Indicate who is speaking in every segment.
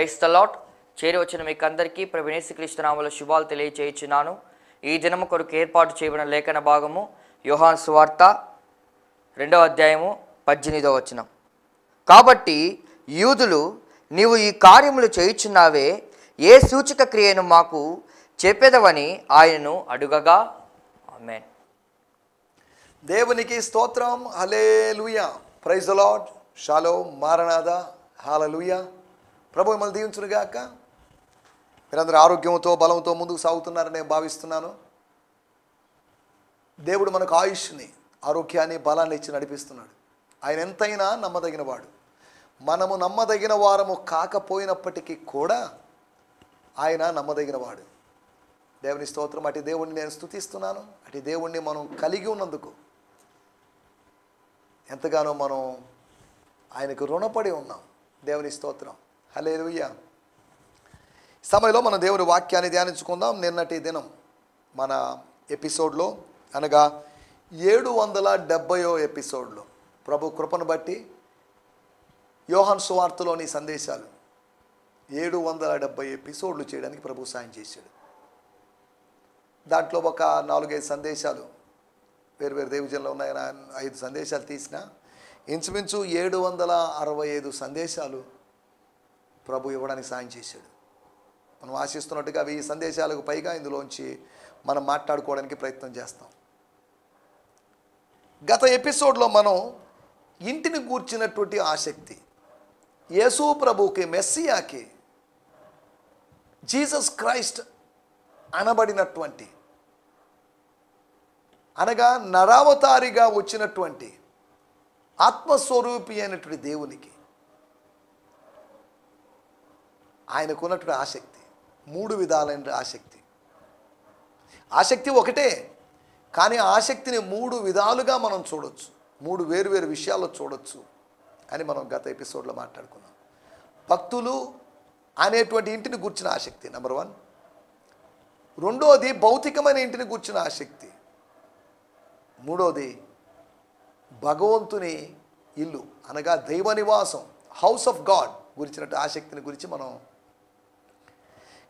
Speaker 1: Praise the lord. చేరి వచ్చిన మీకు అందరికీ ప్రభువైన యేసుక్రీస్తు నామములో శుభాలు తెలియజేయుచున్నాను. ఈ దినము కొరకు ఏర్పాటు చేయబడిన లేఖన భాగము యోహాను సువార్త 2వ అధ్యాయము 18వ వచనం. కాబట్టి యూదులు, నీవు ఈ కార్యములు చేయుచున్నావే, ఏ సూచక క్రియను మాకు చెప్పెదవని ఆయనను అడుగగా. ఆమేన్.
Speaker 2: దేవునికి స్తోత్రం. హల్లెలూయా. Praise the lord. షాలోమ్. మారనాథా. హల్లెలూయా. ప్రభు మిమ్మల్ని దీవించునుగాక. మీరందరూ ఆరోగ్యంతో బలంతో ముందుకు సాగుతున్నారని నేను భావిస్తున్నాను. దేవుడు మనకు ఆయుష్ని, ఆరోగ్యాన్ని, బలాన్ని ఇచ్చి నడిపిస్తున్నాడు. ఆయన ఎంతైనా నమ్మదగిన వాడు. మనము నమ్మదగిన వారము కాకపోయినప్పటికీ కూడా ఆయన నమ్మదగిన వాడు. దేవుని స్తోత్రం. అటు దేవుణ్ణి నేను స్తుతిస్తున్నాను. అటు దేవుణ్ణి మనం కలిగి ఉన్నందుకు ఎంతగానో మనం ఆయనకు రుణపడి ఉన్నాం. దేవుని స్తోత్రం. హల్లెలూయా. సమయంలో మన దేవుని వాక్యాన్ని ధ్యానించుకుందాం. నిన్నటి దినం మన ఎపిసోడ్లో, అనగా 770వ ఎపిసోడ్లో ప్రభు కృపను బట్టి యోహాను సువార్తలోని సందేశాలు 770 ఎపిసోడ్లు చేయడానికి ప్రభు సాయం చేశాడు. దాంట్లో ఒక 4-5 సందేశాలు వేరు దేవజనంలో ఉన్నాయి. 5 సందేశాలు తీసిన ఇంచుమించు 765 సందేశాలు ప్రభు ఇవ్వడానికి సాయం చేశాడు. మనం ఆశిస్తున్నట్టుగా 1000 సందేశాలకు పైగా ఇందులోంచి మనం మాట్లాడుకోవడానికి ప్రయత్నం చేస్తాం. గత ఎపిసోడ్లో మనం ఇంటిని గూర్చినటువంటి ఆసక్తి, యేసు ప్రభుకి, మెస్సియాకి, జీసస్ క్రైస్ట్ అనబడినటువంటి, అనగా నరావతారిగా వచ్చినటువంటి ఆత్మస్వరూపి అయినటువంటి దేవునికి ఆయనకున్నటువంటి ఆసక్తి, 3 విధాలైన ఆసక్తి. ఆసక్తి ఒకటే, కానీ ఆసక్తిని 3 విధాలుగా మనం చూడొచ్చు, 3 వేరు విషయాల్లో చూడొచ్చు అని మనం గత ఎపిసోడ్లో మాట్లాడుకున్నాం. భక్తులు అనేటువంటి ఇంటిని గూర్చిన ఆసక్తి నెంబర్ 1. రెండోది భౌతికమైన ఇంటిని గూర్చిన ఆసక్తి. మూడోది భగవంతుని ఇల్లు, అనగా దైవ నివాసం, హౌస్ ఆఫ్ గాడ్ గురించినట్టు ఆసక్తిని గురించి మనం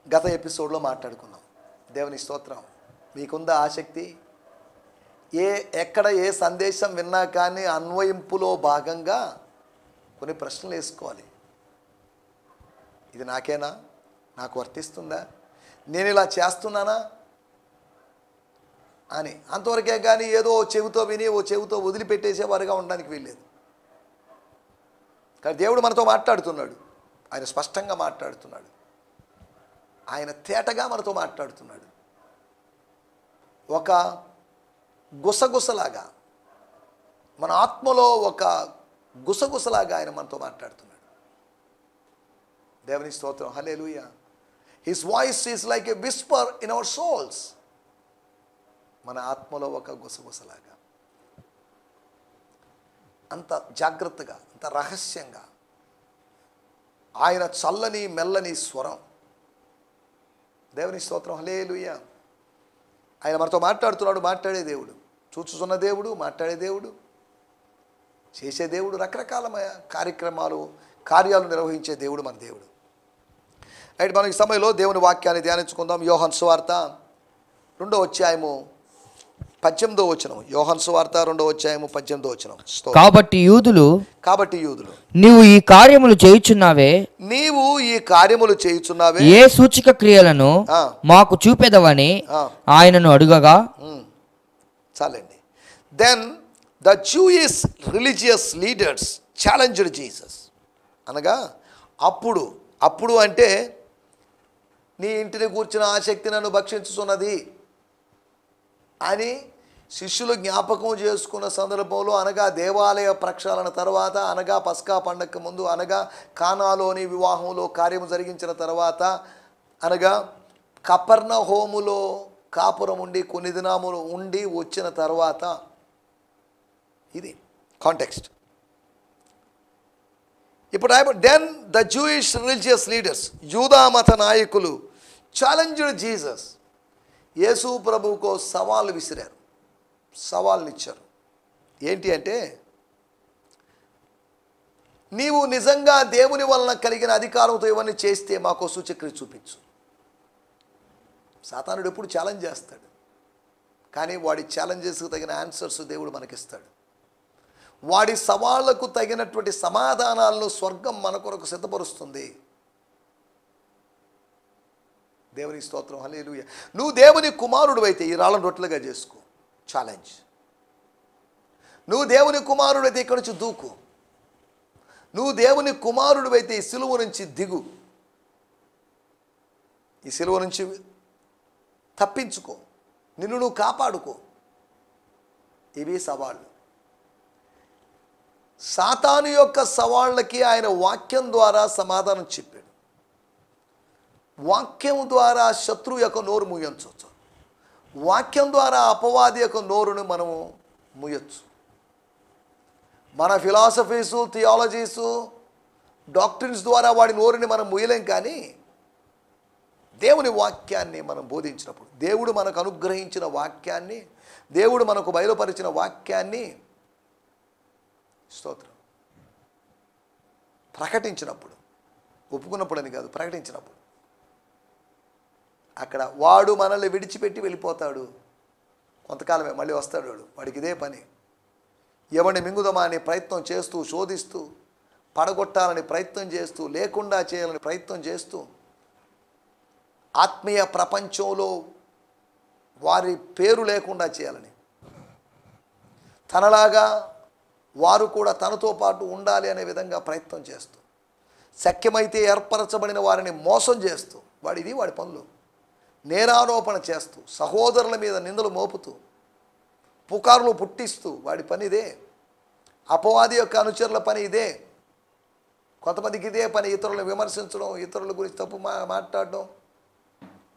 Speaker 2: గత ఎపిసోడ్లో మాట్లాడుకున్నాం. దేవుని స్తోత్రం. మీకుందా ఆసక్తి? ఎక్కడ ఏ సందేశం విన్నా కానీ అన్వయింపులో భాగంగా కొన్ని ప్రశ్నలు వేసుకోవాలి. ఇది నాకేనా? నాకు వర్తిస్తుందా? నేను ఇలా చేస్తున్నానా అని. అంతవరకే కానీ ఏదో చెవితో విని ఓ చెవితో వదిలిపెట్టేసేవారుగా ఉండడానికి వీల్లేదు. కానీ దేవుడు మనతో మాట్లాడుతున్నాడు. ఆయన స్పష్టంగా మాట్లాడుతున్నాడు. ఆయన తేటగా మనతో మాట్లాడుతున్నాడు. ఒక గుసగుసలాగా, మన ఆత్మలో ఒక గుసగుసలాగా ఆయన మనతో మాట్లాడుతున్నాడు. దేవుని స్తోత్రం. హల్లెలూయా. His voice is like a whisper in our souls. మన ఆత్మలో ఒక గుసగుసలాగా, అంత జాగ్రత్తగా, అంత రహస్యంగా, ఆయన చల్లని మెల్లని స్వరం. దేవుని స్తోత్రం. హల్లెలూయా. ఆయన మనతో మాట్లాడుతున్నాడు. మాట్లాడే దేవుడు, చూచుచున్న దేవుడు, మాట్లాడే దేవుడు, చేసే దేవుడు, రకరకాల కార్యాలు నిర్వహించే దేవుడు మన దేవుడు. అయితే మనం ఈ సమయంలో దేవుని వాక్యాన్ని ధ్యానించుకుందాం. యోహాను సువార్త 2వ అధ్యాయము 18వ వచనం. యోహాను సువార్త 2వ అధ్యాయము 18వ వచనం.
Speaker 1: కాబట్టి యూదులు,
Speaker 2: నీవు
Speaker 1: ఈ కార్యములు చేయుచున్నావే, ఏ సూచక క్రియలను మాకు చూపెదవని ఆయనను అడుగగా.
Speaker 2: చాలండి. Then the Jewish religious leaders challenged Jesus. అనగా అప్పుడు అంటే నీ ఇంటిని కూర్చున్న ఆసక్తి నన్ను భక్షించుతున్నది అని శిష్యులు జ్ఞాపకం చేసుకున్న సందర్భంలో, అనగా దేవాలయ ప్రక్షాళన తర్వాత, అనగా పస్కా పండగకు ముందు, అనగా కానాలోని వివాహంలో కార్యము జరిగించిన తర్వాత, అనగా కపెర్నహూములో కాపురం ఉండి కొన్ని దినములు ఉండి వచ్చిన తర్వాత, ఇది కాంటెక్స్ట్. ఇప్పుడు then the Jewish religious leaders, యూదా మత నాయకులు ఛాలెంజ్డ్ జీసస్, యేసు ప్రభువుకు సవాళ్ళు విసిరారు, సవాళ్ళు ఇచ్చారు. ఏంటి అంటే, నీవు నిజంగా దేవుని వలన కలిగిన అధికారంతో ఇవన్నీ చేస్తే మాకు సూచక్రియ చూపించు. సాతానుడు ఎప్పుడు ఛాలెంజ్ చేస్తాడు, కానీ వాడి ఛాలెంజెస్కి తగిన ఆన్సర్స్ దేవుడు మనకిస్తాడు. వాడి సవాళ్లకు తగినటువంటి సమాధానాలను స్వర్గం మన కొరకు సిద్ధపరుస్తుంది. దేవునికి స్తోత్రం, హల్లెలూయా. నువ్వు దేవుని కుమారుడు అయితే ఈ రాళ్ళను రొట్టెలుగా చేసుకో, ఛాలెంజ్. నువ్వు దేవుని కుమారుడు అయితే ఇక్కడి నుంచి దూకు. నువ్వు దేవుని కుమారుడు అయితే ఈ సిలువ నుంచి దిగు, ఈ సిలువ నుంచి తప్పించుకో, నిన్ను నువ్వు కాపాడుకో. ఇవి సవాళ్ళు. సాతాను యొక్క సవాళ్ళకి ఆయన వాక్యం ద్వారా సమాధానం చెప్పాడు. వాక్యం ద్వారా శత్రువు యొక్క నోరు మూయించవచ్చు. వాక్యం ద్వారా అపవాది యొక్క నోరును మనము మూయొచ్చు. మన ఫిలాసఫీసు, థియాలజీసు, డాక్టరీన్స్ ద్వారా వాడి నోరుని మనం మూయలేం. కానీ దేవుని వాక్యాన్ని మనం బోధించినప్పుడు, దేవుడు మనకు అనుగ్రహించిన వాక్యాన్ని, దేవుడు మనకు బయలుపరిచిన వాక్యాన్ని స్తోత్రం ప్రకటించినప్పుడు, ఒప్పుకున్నప్పుడు అని కాదు, ప్రకటించినప్పుడు అక్కడ వాడు మనల్ని విడిచిపెట్టి వెళ్ళిపోతాడు. కొంతకాలమే మళ్ళీ వస్తాడు. వాడికి ఇదే పని. ఎవరిని మింగుదమా అనే ప్రయత్నం చేస్తూ, శోధిస్తూ, పడగొట్టాలని ప్రయత్నం చేస్తూ, లేకుండా చేయాలని ప్రయత్నం చేస్తూ, ఆత్మీయ ప్రపంచంలో వారి పేరు లేకుండా చేయాలని, తనలాగా వారు కూడా తనతో పాటు ఉండాలి అనే విధంగా ప్రయత్నం చేస్తూ, శక్యమైతే ఏర్పరచబడిన వారిని మోసం చేస్తూ, వాడి పనులు. నేరారోపణ చేస్తూ, సహోదరుల మీద నిందలు మోపుతూ, పుకారులు పుట్టిస్తూ, వాడి పని ఇదే. అపవాది యొక్క అనుచరుల పని ఇదే. కొంతమందికి ఇదే పని, ఇతరులను విమర్శించడం, ఇతరుల గురించి తప్పు మాట్లాడడం,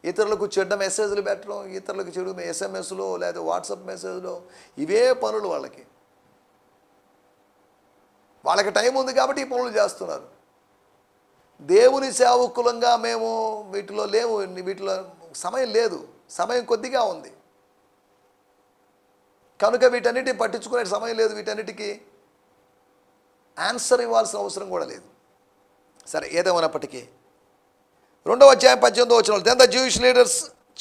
Speaker 2: ఇతరులకు చెడ్డ మెసేజ్లు పెట్టడం, ఇతరులకు చెడు SMS-లో లేదా వాట్సాప్ మెసేజ్లో, ఇవే పనులు వాళ్ళకి. వాళ్ళకి టైం ఉంది కాబట్టి ఈ పనులు చేస్తున్నారు. దేవుని సేవకులంగా మేము వీటిలో లేవు, వీటిలో సమయం లేదు, సమయం కొద్దిగా ఉంది కనుక వీటన్నిటిని పట్టించుకునే సమయం లేదు, వీటన్నిటికీ ఆన్సర్ ఇవ్వాల్సిన అవసరం కూడా లేదు. సరే, ఏదేమైనప్పటికీ 2వ అధ్యాయం 18వ వచనం, then the Jewish leaders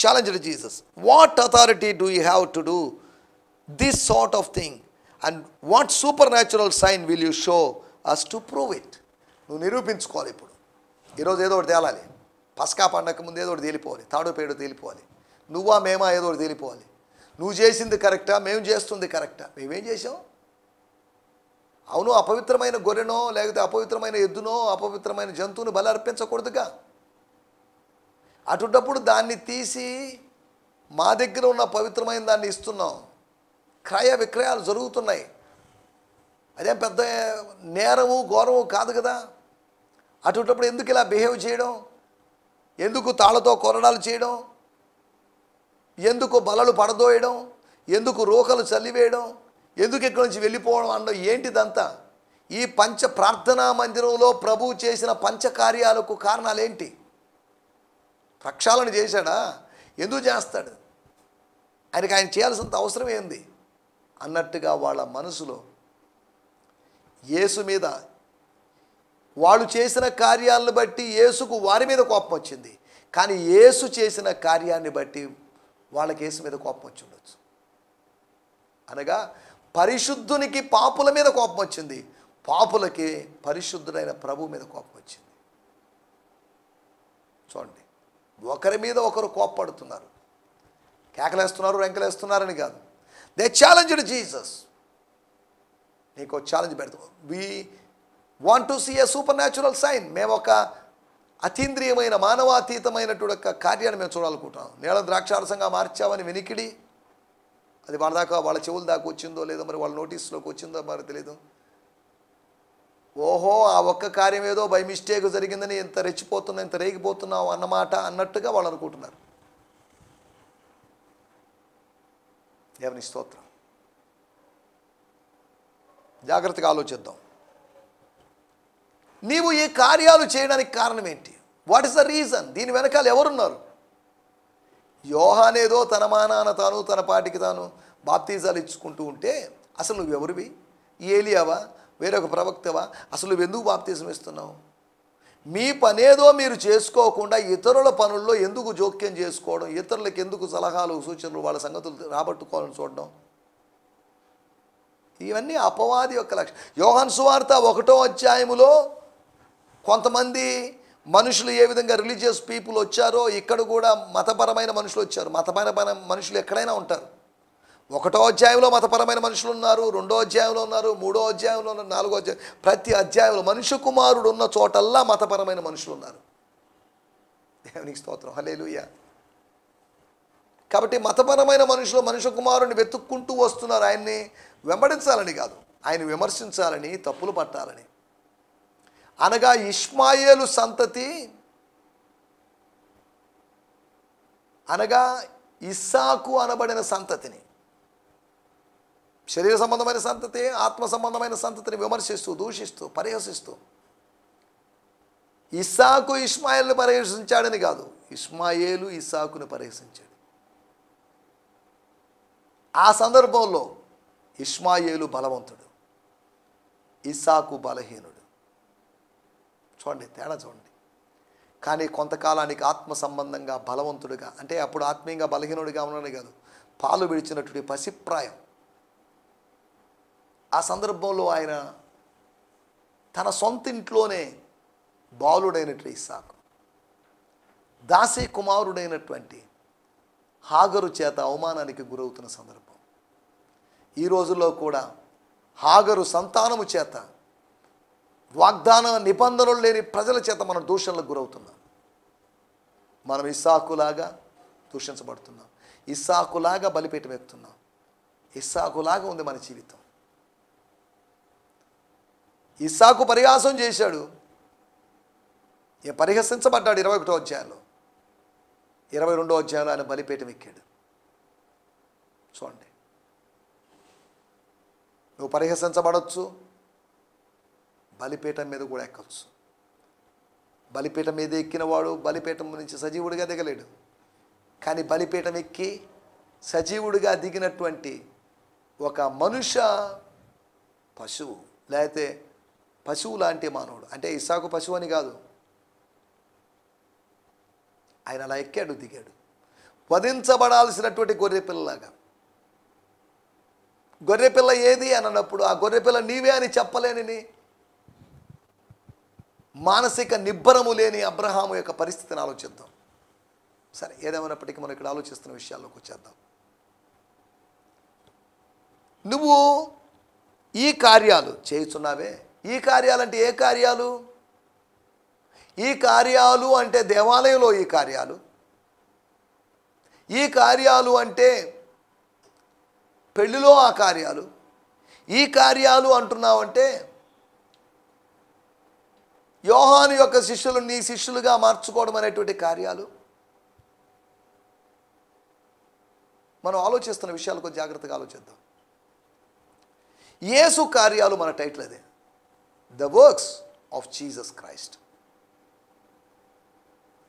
Speaker 2: challenged Jesus. What authority do you have to do this sort of thing? And what supernatural sign will you show us to prove it? నువ్వు నిరూపించుకోవాలి. ఇప్పుడు ఈరోజు ఏదో ఒకటి తేలాలి. పస్కా పండగ ముందు ఏదో ఒకటి తేలిపోవాలి. తాడో పేడో తేలిపోవాలి. నువ్వా మేమా ఏదో ఒకటి తేలిపోవాలి. నువ్వు చేసింది కరెక్టా, మేము చేస్తుంది కరెక్టా? మేమేం చేసాం? అవును, అపవిత్రమైన గొర్రెనో లేకపోతే అపవిత్రమైన ఎద్దునో అపవిత్రమైన జంతువును బలి అర్పించకూడదుగా. అటువంటప్పుడు దాన్ని తీసి మా దగ్గర ఉన్న పవిత్రమైన దాన్ని ఇస్తున్నాం. క్రయ విక్రయాలు జరుగుతున్నాయి. అదేం పెద్ద నేరము ఘోరము కాదు కదా. అటువంటప్పుడు ఎందుకు ఇలా బిహేవ్ చేయడం? ఎందుకు తాళ్ళతో కొరడాలు చేయడం? ఎందుకు బలలు పడదోయడం? ఎందుకు రోకలు చల్లివేయడం? ఎందుకు ఇక్కడి నుంచి వెళ్ళిపోవడం అనడం ఏంటిదంతా? ఈ పంచ ప్రార్థనా మందిరంలో ప్రభువు చేసిన పంచకార్యాలకు కారణాలేంటి? ప్రక్షాళన చేశాడా? ఎందుకు చేస్తాడు? ఆయనకి ఆయన చేయాల్సినంత అవసరం ఏంది అన్నట్టుగా వాళ్ళ మనసులో యేసు మీద, వాళ్ళు చేసిన కార్యాలను బట్టి యేసుకు వారి మీద కోపం వచ్చింది. కానీ యేసు చేసిన కార్యాన్ని బట్టి వాళ్ళకి యేసు మీద కోపం వచ్చి ఉండొచ్చు. అనగా పరిశుద్ధునికి పాపుల మీద కోపం వచ్చింది, పాపులకి పరిశుద్ధుడైన ప్రభు మీద కోపం వచ్చింది. చూడండి, ఒకరి మీద ఒకరు కోప్పడుతున్నారు, కేకలేస్తున్నారు, రెంకలేస్తున్నారని కాదు. They challenged Jesus. నీకు ఛాలెంజ్ పెడతాం. We want to see a supernatural sign. మేము ఒక అతీంద్రియమైన మానవాతీతమైనటువంటి ఒక కార్యాన్ని మేము చూడాలనుకుంటున్నాం. నీళ్ళ ద్రాక్షారసంగా మార్చామని వినికిడి, అది వాళ్ళ దాకా, వాళ్ళ చెవుల దాకా వచ్చిందో లేదో, మరి వాళ్ళ నోటీస్లోకి వచ్చిందో మరి తెలియదు. ఓహో, ఆ ఒక్క కార్యం ఏదో బై మిస్టేక్ జరిగిందని ఇంత రెచ్చిపోతున్నావు, ఇంత రేగిపోతున్నావు అన్నమాట అన్నట్టుగా వాళ్ళు అనుకుంటున్నారు. దేవుని స్తోత్రం. జాగ్రత్తగా ఆలోచిద్దాం. నీవు ఈ కార్యాలు చేయడానికి కారణం ఏంటి? What is the reason? దీని వెనకాల ఎవరున్నారు? యోహానేదో తన మానాన తాను, తన పాటికి తాను బాప్తీజాలు ఇచ్చుకుంటూ ఉంటే అసలు నువ్వెవరివి? ఏలియావా? వేరొక ప్రవక్తవా? అసలు నువ్వు ఎందుకు బాప్తీసం ఇస్తున్నావు? మీ పనేదో మీరు చేసుకోకుండా ఇతరుల పనుల్లో ఎందుకు జోక్యం చేసుకోవడం, ఇతరులకు ఎందుకు సలహాలు సూచనలు వాళ్ళ సంగతులు రాబట్టుకోవాలని చూడడం? ఇవన్నీ అపవాది యొక్క లక్ష్యం. యోహాను సువార్త 1వ అధ్యాయములో కొంతమంది మనుషులు ఏ విధంగా రిలీజియస్ పీపుల్ వచ్చారో ఇక్కడ కూడా మతపరమైన మనుషులు వచ్చారు. మతపరమైన మనుషులు ఎక్కడైనా ఉంటారు. 1వ అధ్యాయంలో మతపరమైన మనుషులు ఉన్నారు, 2వ అధ్యాయంలో ఉన్నారు, 3వ అధ్యాయంలో ఉన్నారు, 4వ అధ్యాయం. ప్రతి అధ్యాయంలో మనుష్య కుమారుడు ఉన్న చోటల్లా మతపరమైన మనుషులు ఉన్నారు. దేవునికి స్తోత్రం, హల్లెలూయా. కాబట్టి మతపరమైన మనుషులు మనుష్య కుమారుడిని వెతుక్కుంటూ వస్తున్నారు. ఆయన్ని వెంబడించాలని కాదు, ఆయన విమర్శించాలని, తప్పులు పట్టాలని. అనగా ఇష్మాయేలు సంతతి అనగా ఇస్సాకు అనబడిన సంతతిని, శరీర సంబంధమైన సంతతి, ఆత్మ సంబంధమైన సంతతిని విమర్శిస్తూ, దూషిస్తూ, పరిహసిస్తూ, ఇస్సాకు ఇష్మాయేలుని పరిహసించాడని కాదు, ఇష్మాయేలు ఇస్సాకుని పరిహసించాడు. ఆ సందర్భంలో ఇష్మాయేలు బలవంతుడు, ఇస్సాకు బలహీనుడు. చూడండి, తేడా చూడండి. కానీ కొంతకాలానికి ఆత్మ సంబంధంగా బలవంతుడిగా, అంటే అప్పుడు ఆత్మీయంగా బలహీనుడిగా ఉన్నాడు కాదు, పాలు విడిచినటువంటి పసిప్రాయం. ఆ సందర్భంలో ఆయన తన సొంత ఇంట్లోనే బాలుడైనటువంటి ఇస్సాకు, దాసి కుమారుడైనటువంటి హాగరు చేత అవమానానికి గురవుతున్న సందర్భం. ఈ రోజుల్లో కూడా హాగరు సంతానము చేత, వాగ్దాన నిబంధనలు లేని ప్రజల చేత మనం దూషణలకు గురవుతున్నాం. మనం ఇస్సాకులాగా దూషించబడుతున్నాం, ఇస్సాకులాగా బలిపీఠం ఎక్కుతున్నాం, ఇస్సాకులాగా ఉంది మన జీవితం. ఇస్సాకు పరిహాసం చేశాడు, పరిహసించబడ్డాడు 21వ అధ్యాయంలో. 22వ అధ్యాయంలో ఆయన బలిపీఠం ఎక్కాడు. చూడండి, నువ్వు పరిహసించబడవచ్చు, బలిపీఠం మీద కూడా ఎక్కవచ్చు. బలిపీఠం మీద ఎక్కినవాడు బలిపీఠం నుంచి సజీవుడిగా దిగలేడు. కానీ బలిపీఠం ఎక్కి సజీవుడిగా దిగినటువంటి ఒక మనుష్య పశువు, లేకపోతే పశువు లాంటి మానవుడు, అంటే ఇస్సాకు పశువు అని కాదు, ఆయన అలా ఎక్కాడు, దిగాడు. వధించబడాల్సినటువంటి గొర్రెపిల్లలాగా. గొర్రెపిల్ల ఏది అని అన్నప్పుడు ఆ గొర్రెపిల్ల నీవే అని చెప్పలేని మానసిక నిబ్బరము లేని అబ్రహాము యొక్క పరిస్థితిని ఆలోచిద్దాం. సరే, ఏదేమైనప్పటికీ మనం ఇక్కడ ఆలోచిస్తున్న విషయాల్లోకి వచ్చేద్దాం. నువ్వు ఈ కార్యాలు చేయుచున్నావే, ఈ కార్యాలంటే ఏ కార్యాలు? ఈ కార్యాలు అంటే దేవాలయంలో ఈ కార్యాలు, ఈ కార్యాలు అంటే పెళ్ళిలో ఆ కార్యాలు, ఈ కార్యాలు అంటున్నావంటే యోహాను యొక్క శిష్యులు నీ శిష్యులుగా మార్చుకోవడం అనేటువంటి కార్యాలు. మనం ఆలోచిస్తున్న విషయాలు కొంచెం జాగ్రత్తగా ఆలోచిద్దాం. యేసు కార్యాలు మన టైటిల్ అదే, the works of Jesus Christ.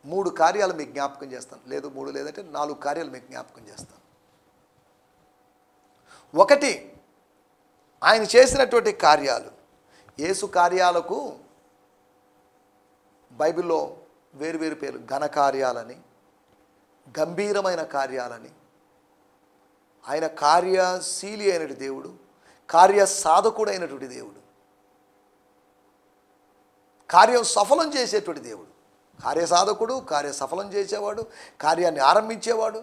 Speaker 2: 3 కార్యాలు మీకు జ్ఞాపకం చేస్తాను, లేదు 3 లేదంటే 4 కార్యాలు మీకు జ్ఞాపకం చేస్తాను. 1, ఆయన చేసినటువంటి కార్యాలు. యేసు కార్యాలకు బైబిల్లో వేరువేరు పేర్లు, ఘనకార్యాలని, గంభీరమైన కార్యాలని. ఆయన కార్యశీలి అయినటువంటి దేవుడు, కార్యసాధకుడైనటువంటి దేవుడు, కార్యం సఫలం చేసేటువంటి దేవుడు. కార్యసాధకుడు, కార్య సఫలం చేసేవాడు, కార్యాన్ని ఆరంభించేవాడు,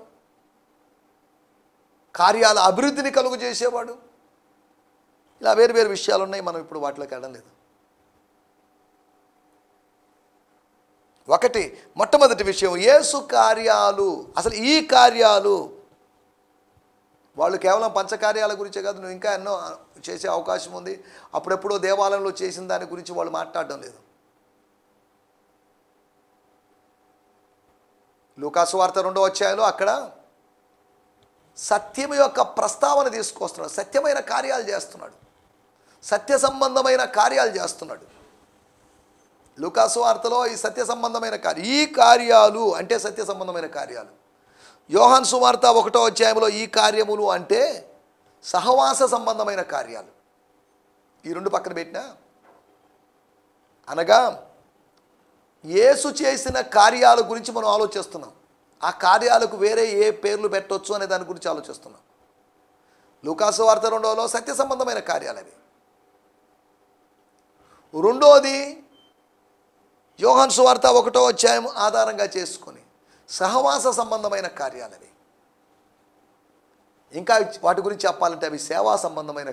Speaker 2: కార్యాల అభివృద్ధిని కలుగు చేసేవాడు. ఇలా వేరు వేరు విషయాలు ఉన్నాయి, మనం ఇప్పుడు వాటిలోకి వెళ్ళడం లేదు. 1, మొట్టమొదటి విషయం యేసు కార్యాలు. అసలు ఈ కార్యాలు వాళ్ళు కేవలం పంచకార్యాల గురించే కాదు, నువ్వు ఇంకా ఎన్నో చేసే అవకాశం ఉంది. అప్పుడెప్పుడో దేవాలయంలో చేసిన దాని గురించి వాళ్ళు మాట్లాడడం లేదు. లూకా సువార్త 2వ అధ్యాయంలో అక్కడ సత్యం యొక్క ప్రస్తావన తీసుకొస్తున్నాడు, సత్యమైన కార్యాలు చేస్తున్నాడు, సత్య సంబంధమైన కార్యాలు చేస్తున్నాడు. లూకా సువార్తలో ఈ సత్య సంబంధమైన ఈ కార్యాలు అంటే సత్య సంబంధమైన కార్యాలు. యోహాను సువార్త 1వ అధ్యాయంలో ఈ కార్యములు అంటే సహవాస సంబంధమైన కార్యాలు. ఈ రెండు పక్కన పెట్టినా, అనగా యేసు చేసిన కార్యాల గురించి మనం ఆలోచిస్తున్నాం. ఆ కార్యాలకు వేరే ఏ పేర్లు పెట్టవచ్చు అనే దాని గురించి ఆలోచిస్తున్నాం. లూకాసు వార్త 2లో సత్య సంబంధమైన కార్యాలు అవి. రెండోది యోహాను సువార్త 1వ అధ్యాయం ఆధారంగా చేసుకొని సహవాస సంబంధమైన కార్యాలు అవి. ఇంకా వాటి గురించి చెప్పాలంటే అవి సేవా సంబంధమైన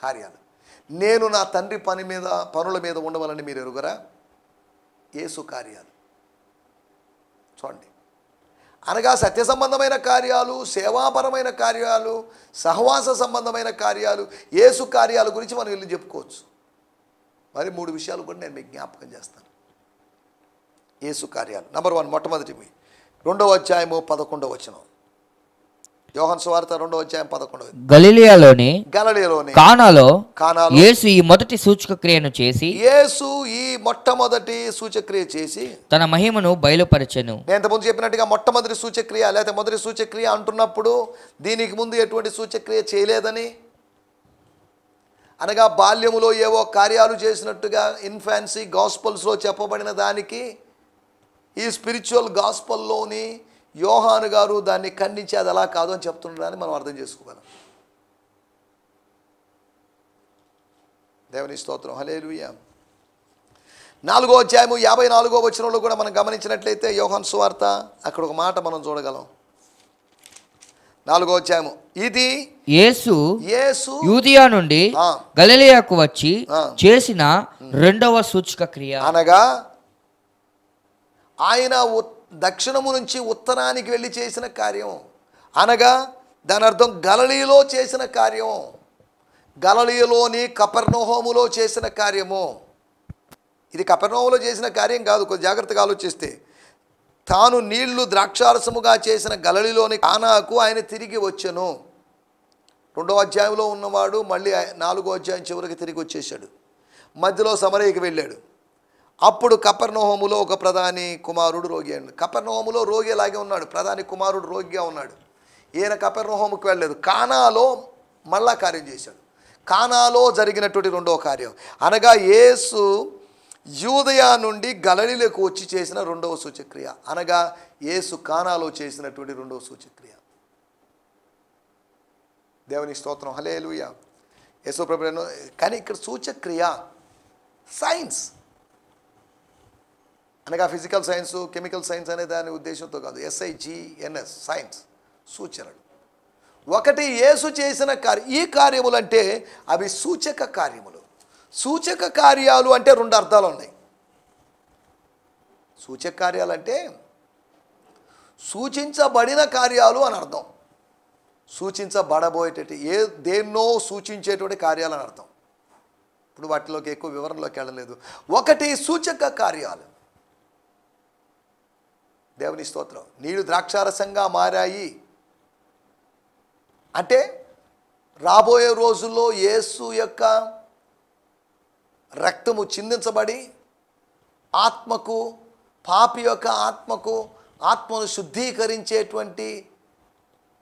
Speaker 2: కార్యాలు. నేను నా తండ్రి పనుల మీద ఉండవాలని మీరు ఎరుగరా? యేసు కార్యాలు చూడండి. అనగా సత్య సంబంధమైన కార్యాలు, సేవాపరమైన కార్యాలు, సహవాస సంబంధమైన కార్యాలు, యేసు కార్యాల గురించి మనం వెళ్ళి చెప్పుకోవచ్చు. మరి 3 విషయాలు కూడా నేను మీకు జ్ఞాపకం చేస్తాను. యేసు కార్యాలు. నంబర్ 1, మొట్టమొదటి 2వ అధ్యాయము 11వ వచనం. యోహాను సువార్త 2వ అధ్యాయం 11.
Speaker 1: గలిలయలోని కానాలో యేసు ఈ మొదటి సూచక క్రియను చేసి తన మహిమను బయలుపరచెను.
Speaker 2: నేను ఇంతకుముందు చెప్పినట్టుగా మొట్టమొదటి సూచక్రియ లేకపోతే మొదటి సూచక్రియ అంటున్నప్పుడు దీనికి ముందు ఎటువంటి సూచక్రియ చేయలేదని, అనగా బాల్యములో ఏవో కార్యాలు చేసినట్టుగా ఇన్ఫాన్సీ గాస్పల్స్లో చెప్పబడిన దానికి ఈ స్పిరిచువల్ గాస్పల్లోని యోహాను గారు దాన్ని ఖండించి అది అలా కాదు అని చెప్తుండడాన్ని మనం అర్థం చేసుకోగలం. దేవుని స్తోత్రం. హల్లెలూయా. 4వ అధ్యాయము 54వ వచనంలో కూడా మనం గమనించినట్లయితే యోహాను సువార్త అక్కడ ఒక మాట మనం చూడగలం. 4వ అధ్యాయము, ఇది
Speaker 1: యేసు యూదియా నుండి గలిలయకు వచ్చి చేసిన రెండవ సూచక క్రియ.
Speaker 2: అనగా ఆయన దక్షిణము నుంచి ఉత్తరానికి వెళ్ళి చేసిన కార్యం. అనగా దాని అర్థం గలిలయలో చేసిన కార్యం, గలిలయలోని కపెర్నహూములో చేసిన కార్యము. ఇది కపెర్నహూములో చేసిన కార్యం కాదు. కొంచెం జాగ్రత్తగా ఆలోచిస్తే, తాను నీళ్లు ద్రాక్షారసముగా చేసిన గలిలయలోని కానాకు ఆయన తిరిగి వచ్చెను. 2వ అధ్యాయంలో ఉన్నవాడు మళ్ళీ 4వ అధ్యాయం చివరికి తిరిగి వచ్చేసాడు. మధ్యలో సమరయకి వెళ్ళాడు. అప్పుడు కపెర్నహూములో ఒక ప్రధాని కుమారుడు రోగి అయ్యాడు. కపెర్నహూములో రోగి అలాగే ఉన్నాడు, ప్రధాని కుమారుడు రోగిగా ఉన్నాడు. ఈయన కపెర్నహూముకు వెళ్ళలేదు, కానాలో మళ్ళా కార్యం చేశాడు. కానాలో జరిగినటువంటి రెండవ కార్యం, అనగా యేసు యూదయ నుండి గలిలయకు వచ్చి చేసిన రెండవ సూచక్రియ. అనగా యేసు కానాలో చేసినటువంటి రెండవ సూచక్రియ. దేవుని స్తోత్రం. హల్లెలూయా. యేసు ప్రభువు. కానీ ఇక్కడ సూచక్రియ సైన్స్, అనగా ఫిజికల్ సైన్స్, కెమికల్ సైన్స్ అనే దాని ఉద్దేశంతో కాదు. SIGNS సైన్స్, సూచనలు. ఒకటి యేసు చేసిన ఈ కార్యములు అంటే అవి సూచక కార్యములు. సూచక కార్యాలు అంటే 2 అర్థాలు ఉన్నాయి. సూచక కార్యాలు అంటే సూచించబడిన కార్యాలు అని అర్థం. సూచించబడబోయేటట్టు దేన్నో సూచించేటువంటి కార్యాలు అని అర్థం. ఇప్పుడు వాటిలోకి ఎక్కువ వివరణలోకి వెళ్ళలేదు. ఒకటి సూచక కార్యాలు. దేవుని స్తోత్రం. నీళ్లు ద్రాక్షారసంగా మారాయి అంటే రాబోయే రోజుల్లో యేసు యొక్క రక్తము చిందించబడి ఆత్మకు, పాపి యొక్క ఆత్మను శుద్ధీకరించేటువంటి,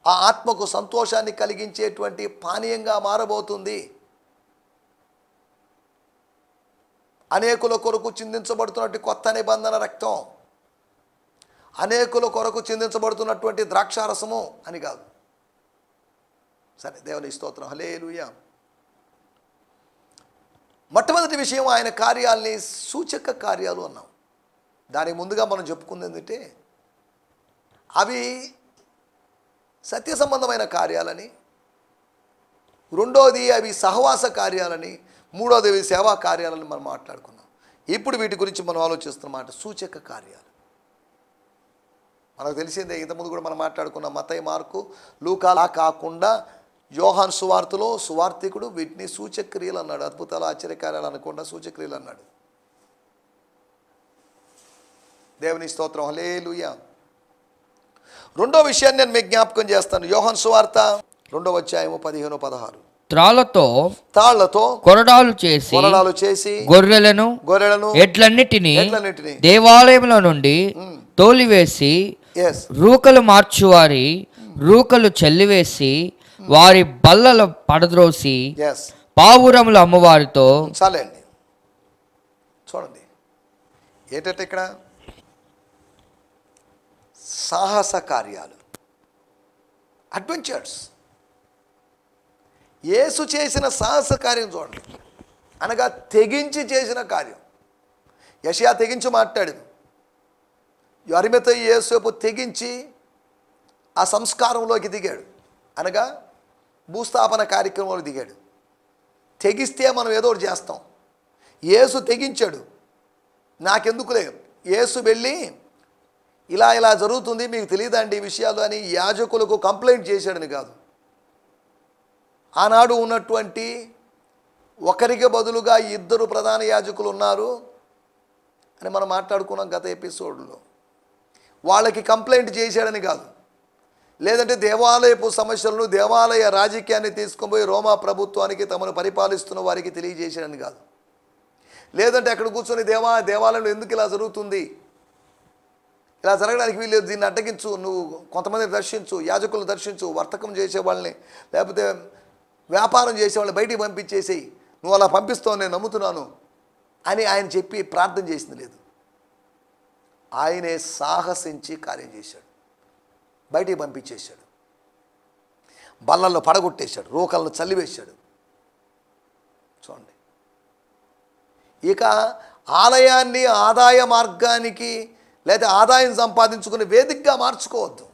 Speaker 2: ఆ ఆత్మకు సంతోషాన్ని కలిగించేటువంటి పానీయంగా మారబోతుంది. అనేకుల కొరకు చిందించబడుతున్నటువంటి కొత్త నిబంధన రక్తం, అనేకుల కొరకు చిందించబడుతున్నటువంటి ద్రాక్షారసము అని కాదు. సరే, దేవుని స్తోత్రం. హల్లెలూయా. మొట్టమొదటి విషయం, ఆయన కార్యాలని సూచక కార్యాలు అన్నాం. దానికి ముందుగా మనం చెప్పుకుంది ఏంటంటే అవి సత్య సంబంధమైన కార్యాలని, రెండోది అవి సహవాస కార్యాలని, మూడోది అవి సేవా కార్యాలని మనం మాట్లాడుకున్నాం. ఇప్పుడు వీటి గురించి మనం ఆలోచిస్తున్నమాట సూచక కార్యాలు. మనకు తెలిసిందే, ఇంతకుముందు కూడా మనం మాట్లాడుకున్నాం. మత్తయి, మార్కు, లూకా కాకుండా యోహాను సువార్తలో సువార్తికుడు వీటిని సూచక్రియలు అన్నాడు. అద్భుతాలు, ఆశ్చర్యకార్యాలు అనకుండా సూచక్రియలు అన్నాడు. దేవుని స్తోత్రం. హల్లెలూయా. రెండో విషయాన్ని నేను మీకు జ్ఞాపకం చేస్తాను. యోహాను సువార్త 2వ అధ్యాయము 15-16.
Speaker 1: తాళ్లతో కొరడాలు చేసి గొర్రెలను ఎడ్లన్నిటిని దేవాలయంలో నుండి తోలివేసి రూకలు మార్చువారి రూకలు చెల్లివేసి వారి బల్లలు పడద్రోసి పావురముల అమ్మవారితో
Speaker 2: చాలండి. చూడండి ఏంటంటే ఇక్కడ సాహస కార్యాలు, అడ్వెంచర్స్. యేసు చేసిన సాహస కార్యం చూడండి, అనగా తెగించి చేసిన కార్యం. యెషయా తెగించి మాట్లాడింది. అరిమతయి యేసేపు తెగించి ఆ సంస్కారంలోకి దిగాడు, అనగా భూస్థాపన కార్యక్రమంలో దిగాడు. తెగిస్తే మనం ఏదో ఒకటి చేస్తాం. యేసు తెగించాడు. నాకెందుకులే, యేసు వెళ్ళి ఇలా ఇలా జరుగుతుంది మీకు తెలియదండి ఈ విషయాలు అని యాజకులకు కంప్లైంట్ చేశాడని కాదు. ఆనాడు ఉన్నటువంటి ఒకరికి బదులుగా 2 ప్రధాన యాజకులు ఉన్నారు అని మనం మాట్లాడుకున్నాం గత ఎపిసోడ్లో. వాళ్ళకి కంప్లైంట్ చేశాడని కాదు, లేదంటే దేవాలయపు సమస్యలను, దేవాలయ రాజకీయాన్ని తీసుకొని పోయి రోమా ప్రభుత్వానికి తమను పరిపాలిస్తున్న వారికి తెలియజేశాడని కాదు, లేదంటే అక్కడ కూర్చొని దేవాలయంలో ఎందుకు ఇలా జరుగుతుంది, ఇలా జరగడానికి వీళ్ళు దీన్ని అడ్డగించు, నువ్వు కొంతమందిని దర్శించు, యాజకులను దర్శించు, వర్తకం చేసే వాళ్ళని లేకపోతే వ్యాపారం చేసే వాళ్ళని బయటికి పంపించేసేయి, నువ్వు అలా పంపిస్తావు నేను నమ్ముతున్నాను అని ఆయన చెప్పి ప్రార్థన చేసింది లేదు. ఆయనే సాహసించి కార్యం చేశాడు. బయటికి పంపించేశాడు, బల్లల్లో పడగొట్టేశాడు, రోకలను చల్లివేశాడు. చూడండి, ఇక ఆలయాన్ని ఆదాయ మార్గానికి లేదా ఆదాయం సంపాదించుకునే వేదికగా మార్చుకోవద్దు.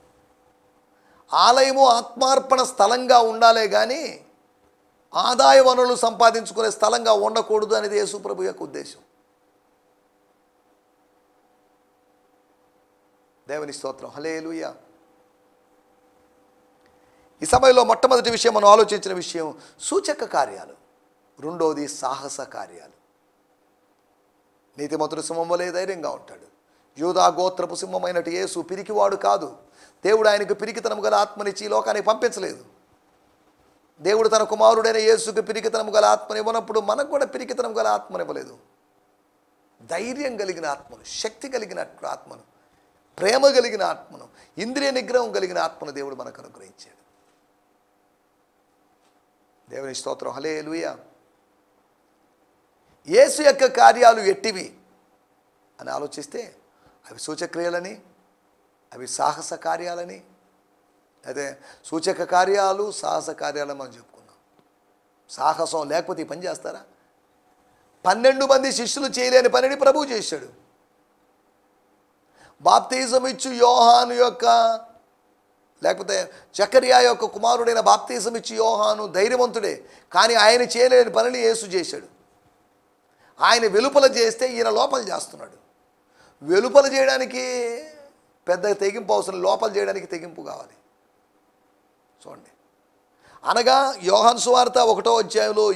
Speaker 2: ఆలయము ఆత్మార్పణ స్థలంగా ఉండాలే కానీ ఆదాయ వనరులు సంపాదించుకునే స్థలంగా ఉండకూడదు అనేది యేసు ప్రభు యొక్క ఉద్దేశం. దేవుని స్తోత్రం, హల్లెలూయా. ఈ సమయంలో మొట్టమొదటి విషయం మనం ఆలోచించిన విషయం సూచక కార్యాలు, రెండోది సాహస కార్యాలు. నీతిమంతుడు సింహం వలె ధైర్యంగా ఉంటాడు. యూదా గోత్రపు సింహమైనటు యేసు పిరికివాడు కాదు. దేవుడు ఆయనకు పిరికితనం గల ఆత్మనిచ్చి ఈ లోకానికి పంపించలేదు. దేవుడు తన కుమారుడైన యేసుకు పిరికితనం గల ఆత్మనివ్వనప్పుడు మనకు కూడా పిరికితనం గల ఆత్మనివ్వలేదు. ధైర్యం కలిగిన ఆత్మను, శక్తి కలిగిన ఆత్మను, ప్రేమ కలిగిన ఆత్మను, ఇంద్రియ నిగ్రహం కలిగిన ఆత్మను దేవుడు మనకు అనుగ్రహించాడు. దేవుని స్తోత్రం, హల్లెలూయా. యేసు యొక్క కార్యాలు ఎట్టివి అని ఆలోచిస్తే అవి సూచక్రియలని, అవి సాహస కార్యాలని, అయితే సూచక కార్యాలు సాహస కార్యాలని మనం చెప్పుకున్నాం. సాహసం లేకపోతే ఈ పని చేస్తారా? 12 మంది శిష్యులు చేయలేని పనిని ప్రభువు చేశాడు. బాప్తిజం ఇచ్చు యోహాను యొక్క లేకపోతే జకరియా యొక్క కుమారుడైన బాప్తిజం ఇచ్చి యోహాను ధైర్యవంతుడే, కానీ ఆయన చేయలేని పనిని యేసు చేశాడు. ఆయన వెలుపల చేస్తే ఈయన లోపల చేస్తున్నాడు. వెలుపల చేయడానికి పెద్ద తెగింపు అవసరం, లోపల చేయడానికి తెగింపు కావాలి. చూడండి, అనగా యోహాను సువార్త 1వ అధ్యాయంలో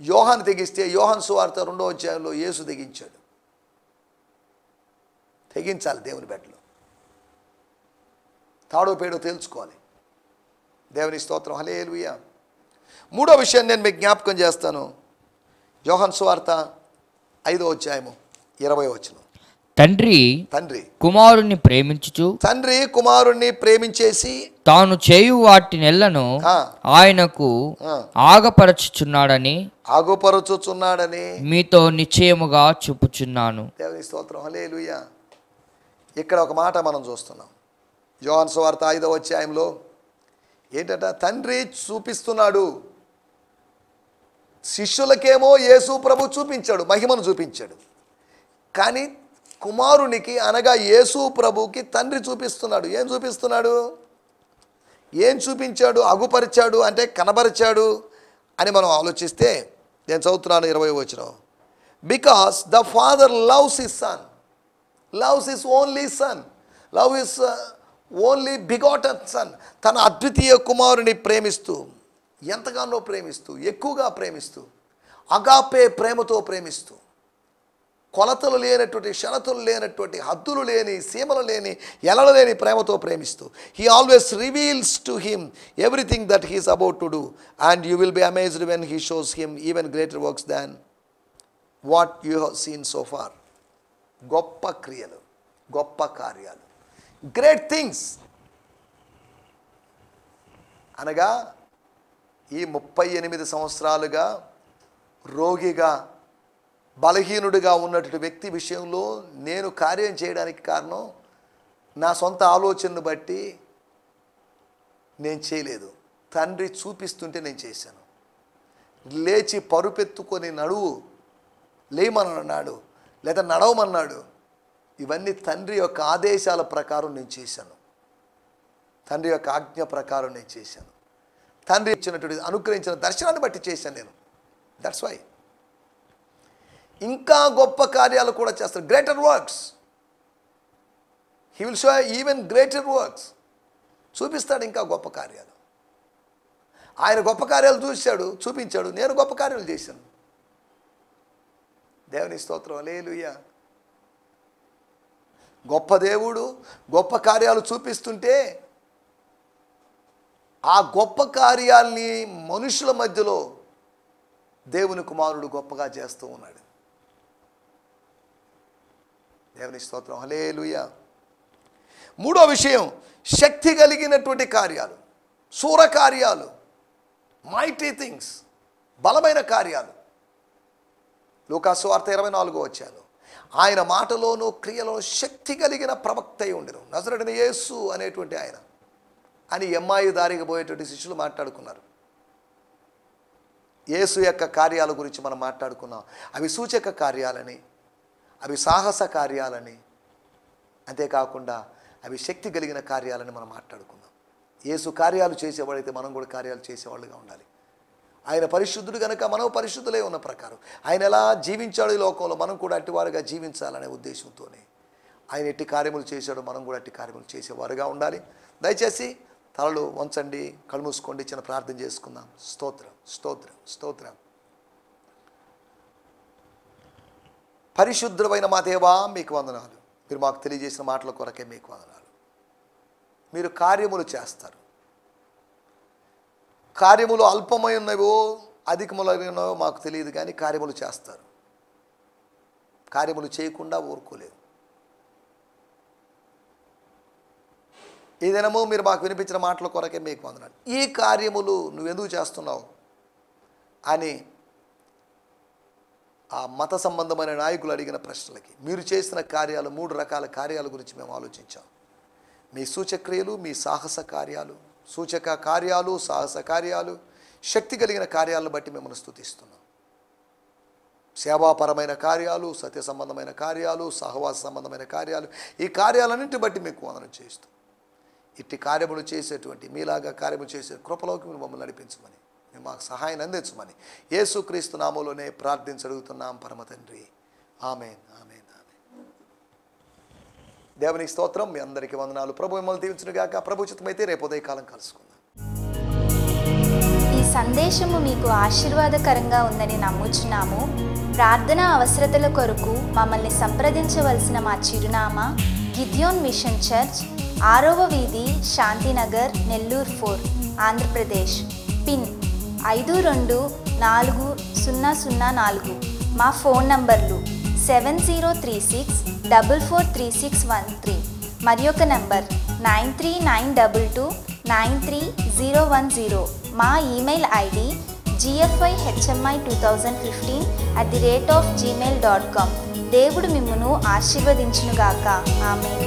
Speaker 2: యోహాను తెగిస్తే యోహాను సువార్త 2వ అధ్యాయంలో యేసు తెగించాడు. తెగించాలి దేవుని బిడ్డలు. తాడో పేడో తేల్చుకోవాలి. దేవుని స్తోత్రం, హల్లెలూయా. 3వ విషయం నేను మీకు జ్ఞాపకం చేస్తాను. యోహాను సువార్త 5వ అధ్యాయము 20వ వచనం.
Speaker 1: తండ్రి కుమారుణ్ణి ప్రేమించుచు,
Speaker 2: తండ్రి కుమారుణ్ణి ప్రేమించేసి
Speaker 1: తాను చేయు వాటినెల్లను ఆయనకు ఆగుపరచుచున్నాడని మీతో నిశ్చయముగా చెప్పుచున్నాను.
Speaker 2: దేవుని స్తోత్రం, హల్లెలూయా. ఇక్కడ ఒక మాట మనం చూస్తున్నాం. యోహాను సువార్త 5వ అధ్యాయంలో ఏంటంట, తండ్రి చూపిస్తున్నాడు. శిష్యులకేమో యేసు ప్రభు చూపించాడు, మహిమను చూపించాడు. కానీ కుమారునికి అనగా యేసు ప్రభుకి తండ్రి చూపిస్తున్నాడు. ఏం చూపిస్తున్నాడు? ఏం చూపించాడు? అగుపరిచాడు అంటే కనబరిచాడు అని మనం ఆలోచిస్తే, నేను చదువుతున్నాను 20వ వచనం. Because the father loves his son, loves his only sun, love his only begotten sun. తన అద్వితీయ కుమారుని ప్రేమిస్తూ, ఎంతగానో ప్రేమిస్తూ, ఎక్కువగా ప్రేమిస్తూ, అగాపే ప్రేమతో ప్రేమిస్తూ, కొలతలు లేనటువంటి, షరతులు లేనటువంటి, హద్దులు లేని, సీమలు లేని, ఎలలు లేని ప్రేమతో ప్రేమిస్తూ, he always reveals to him everything that he's about to do and you will be amazed when he shows him even greater works than what you have seen so far. గొప్ప క్రియలు, గొప్ప కార్యాలు, గ్రేట్ థింగ్స్ అనగా ఈ 38 సంవత్సరాలుగా రోగిగా బలహీనుడిగా ఉన్నటువంటి వ్యక్తి విషయంలో నేను కార్యం చేయడానికి కారణం నా సొంత ఆలోచనను బట్టి నేను చేయలేదు. తండ్రి చూపిస్తుంటే నేను చేశాను. లేచి పరుపెత్తుకొని నడువు లేమన్నాడు, లేదా నడవమన్నాడు. ఇవన్నీ తండ్రి యొక్క ఆదేశాల ప్రకారం నేను చేశాను. తండ్రి యొక్క ఆజ్ఞ ప్రకారం నేను చేశాను. తండ్రి ఇచ్చినటువంటి అనుగ్రహించిన దర్శనాన్ని బట్టి చేశాను నేను. దట్స్ వై ఇంకా గొప్ప కార్యాలు కూడా చేస్తాడు. Greater works, he will show even greater works. చూపిస్తాడు ఇంకా గొప్ప కార్యాలు. ఆయన గొప్ప కార్యాలు చూపించాడు. నేను గొప్ప కార్యాలు చేశాను. దేవుని స్తోత్రం, హల్లెలూయా. గొప్ప దేవుడు గొప్ప కార్యాలు చూపిస్తుంటే ఆ గొప్ప కార్యాల్ని మనుషుల మధ్యలో దేవుని కుమారుడు గొప్పగా చేస్తూ ఉన్నాడు. దేవుని స్తోత్రం, హల్లెలూయా. మూడో విషయం, శక్తి కలిగినటువంటి కార్యాలు, శూర కార్యాలు, మైటీ థింగ్స్, బలమైన కార్యాలు. లూకాసు వార్త 24వ అధ్యాయం, ఆయన మాటలోనూ క్రియలోనూ శక్తి కలిగిన ప్రవక్త అయి ఉండెను, నజరేయుడైన యేసు అనేటువంటి ఆయన అని ఎమ్మాయి దారికి పోయేటువంటి శిష్యులు మాట్లాడుకున్నారు. యేసు యొక్క కార్యాల గురించి మనం మాట్లాడుకున్నాం. అవి సూచక కార్యాలని, అవి సాహస కార్యాలని, అంతేకాకుండా అవి శక్తి కలిగిన కార్యాలని మనం మాట్లాడుకున్నాం. యేసు కార్యాలు చేసేవాడైతే మనం కూడా కార్యాలు చేసేవాళ్ళుగా ఉండాలి. ఆయన పరిశుద్ధుడు కనుక మనం పరిశుద్ధులే ఉన్న ప్రకారం ఆయన ఎలా జీవించాడు ఈ లోకంలో మనం కూడా అట్టివారుగా జీవించాలనే ఉద్దేశంతోనే ఆయన ఎట్టి కార్యములు చేశాడో మనం కూడా అట్టి కార్యములు చేసేవారుగా ఉండాలి. దయచేసి తలలు వంచండి, కళ్ళు మూసుకోండి, చిన్న ప్రార్థన చేసుకుందాం. స్తోత్రం, స్తోత్రం, స్తోత్రం. పరిశుద్ధమైన మా దేవా మీకు వందనాలు. మీరు మాకు తెలియజేసిన మాటల కొరకే మీకు వందనాలు. మీరు కార్యములు చేస్తారు. కార్యములు అల్పమైనవో అధికములైనవో మాకు తెలియదు, కానీ కార్యములు చేస్తారు. కార్యములు చేయకుండా ఊరుకోలేదు. ఈ దినము మీరు మాకు వినిపించిన మాటల కొరకే మీకు వందనాలు. ఈ కార్యములు నువ్వెందుకు చేస్తున్నావు అని ఆ మత సంబంధమైన నాయకులు అడిగిన ప్రశ్నలకి మీరు చేసిన కార్యాలు, 3 రకాల కార్యాల గురించి మేము ఆలోచించాం. మీ సూచక్రియలు, మీ సాహస కార్యాలు, సూచక కార్యాలు, సాహస కార్యాలు, శక్తి కలిగిన కార్యాలను బట్టి మిమ్మల్ని స్తుతిస్తున్నాం. సేవాపరమైన కార్యాలు, సత్య సంబంధమైన కార్యాలు, సహవాస సంబంధమైన కార్యాలు, ఈ కార్యాలన్నింటిని బట్టి మీకు వందనం చేస్తూ ఇట్టి కార్యములు చేసేటువంటి మీలాగా కార్యములు చేసే కృపలోకి మీరు మమ్మల్ని నడిపించమని, మేము మాకు సహాయాన్ని అందించమని యేసుక్రీస్తు నామములోనే ప్రార్థించడుగుతున్నాం పరమ తండ్రి. ఆమేన్, ఆమేన్, ఆమేన్. దేవునికి స్తోత్రం. మీ అందరికీ వందనాలు. ప్రభు మిమ్మల్ని దీవించునుగాక. ప్రభు చిత్తమైతే రేపు ఉదయకాలం కలుసుకుందాం.
Speaker 3: ఈ సందేశము మీకు ఆశీర్వాదకరంగా ఉందని నమ్ముచున్నాము. ప్రార్థన అవసరతల కొరకు మమ్మల్ని సంప్రదించవలసిన మా చిరునామా గిద్యోన్ మిషన్ చర్చ్, 6వ వీధి, శాంతినగర్, నెల్లూరు 4, ఆంధ్రప్రదేశ్. పిన్ 524004. మా ఫోన్ నంబర్లు 7036443613 మరి ఒక నంబర్ 9392293010. మా ఈమెయిల్ ఐడి gfihmi2015@gmail.com. దేవుడు మిమ్మును ఆశీర్వదించునుగాక. ఆమేన్.